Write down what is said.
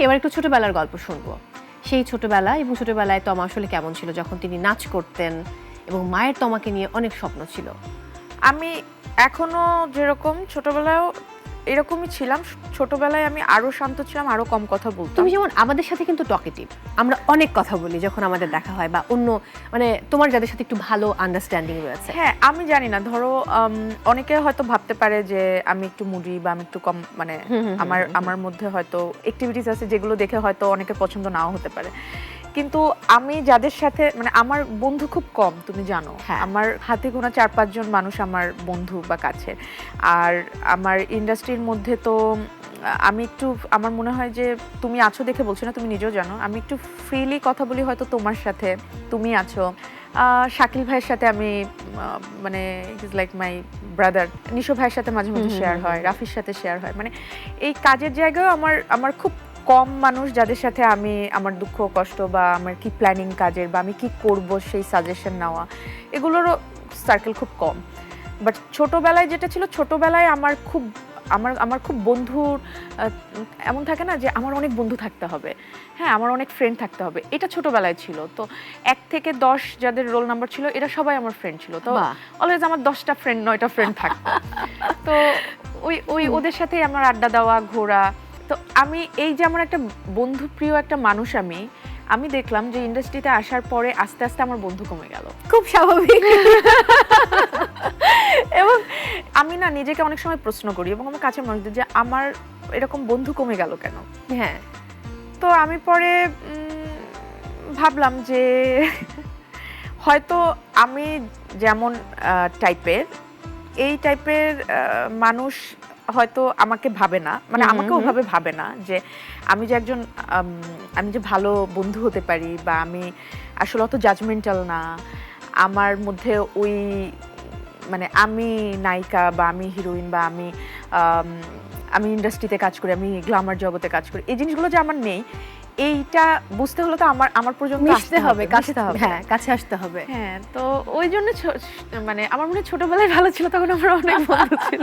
এবার একটু ছোটবেলার গল্প শুনবো। সেই ছোটবেলা এবং ছোটবেলায় তমা আসলে কেমন ছিল যখন তিনি নাচ করতেন এবং মায়ের তমাকে নিয়ে অনেক স্বপ্ন ছিল? আমি এখনো যেরকম ছোটবেলায়ও এরকমই ছিলাম। ছোটবেলায় আমি আরো শান্ত ছিলাম, আরো কম কথা বলতাম। তুমি যেমন আমাদের সাথে কিন্তু টকেটিভ, আমরা অনেক কথা বলি যখন আমাদের দেখা হয় বা অন্য মানে তোমার যাদের সাথে একটু ভালো আন্ডারস্ট্যান্ডিং রয়েছে। হ্যাঁ, আমি জানি না, ধরো অনেকে হয়তো ভাবতে পারে যে আমি একটু মুডি বা আমি একটু কম, মানে আমার মধ্যে হয়তো অ্যাক্টিভিটিস আছে যেগুলো দেখে হয়তো অনেকের পছন্দ নাও হতে পারে। কিন্তু আমি যাদের সাথে, মানে আমার বন্ধু খুব কম, তুমি জানো। হ্যাঁ। আমার হাতে গোনা 4-5 জন মানুষ আমার বন্ধু বা কাছে। আর আমার ইন্ডাস্ট্রির মধ্যে তো আমি একটু, আমার মনে হয় যে তুমি আছো দেখে বলছি না, তুমি নিজেও জানো আমি একটু ফ্রিলি কথা বলি হয়তো তোমার সাথে, তুমি আছো। শাকিল ভাইয়ের সাথে আমি মানে is like my brother. Nisho ভাইয়ের সাথে মাঝে মধ্যে শেয়ার হয়, রাফির সাথে শেয়ার হয়। মানে এই কাজের জায়গায় আমার খুব কম মানুষ যাদের সাথে আমি আমার দুঃখ কষ্ট বা আমার কি প্ল্যানিং কাজের বা আমি কি করব সেই সাজেশন নেওয়া, এগুলোরও সার্কেল খুব কম। বাট ছোটবেলায় যেটা ছিল, ছোটবেলায় আমার খুব বন্ধুর এমন থাকে না যে আমার অনেক বন্ধু থাকতে হবে, হ্যাঁ আমার অনেক ফ্রেন্ড থাকতে হবে, এটা ছোটবেলায় ছিল। তো 1 থেকে 10 যাদের রোল নাম্বার ছিল এরা সবাই আমার ফ্রেন্ড ছিল। তো অলওয়েজ আমার 10টা ফ্রেন্ড 9টা ফ্রেন্ড থাকতো। তো ওই ওদের সাথেই আমার আড্ডা দেওয়া, ঘোরা। তো আমি এই যে আমার একটা বন্ধুপ্রিয় একটা মানুষ, আমি দেখলাম যে ইন্ডাস্ট্রিতে আসার পরে আস্তে আস্তে আমার বন্ধু কমে গেল। খুব স্বাভাবিক। এবং আমি না নিজেকে অনেক সময় প্রশ্ন করি এবং আমার কাছের মানুষদের যে আমার এরকম বন্ধু কমে গেল কেন। হ্যাঁ, তো আমি পরে ভাবলাম যে হয়তো আমি যেমন টাইপের, এই টাইপের মানুষ হয়তো আমাকে ভাবে না, মানে আমাকে ওভাবে ভাবে না যে আমি যে একজন আমি যে ভালো বন্ধু হতে পারি বা আমি আসলে অত জাজমেন্টাল না। আমার মধ্যে ওই মানে আমি নায়িকা বা আমি হিরোইন বা আমি ইন্ডাস্ট্রিতে কাজ করি, আমি গ্ল্যামার জগতে কাজ করি, এই জিনিসগুলো যে আমার নেই, এইটা বুঝতে হলে তো আমার পর্যন্ত আসতে হবে, কাছে হবে, হ্যাঁ কাছে আসতে হবে। হ্যাঁ, তো ওই জন্য মানে আমার মনে হয় ছোটবেলায় ভালো ছিল, তখন আমার অনেক বন্ধু ছিল।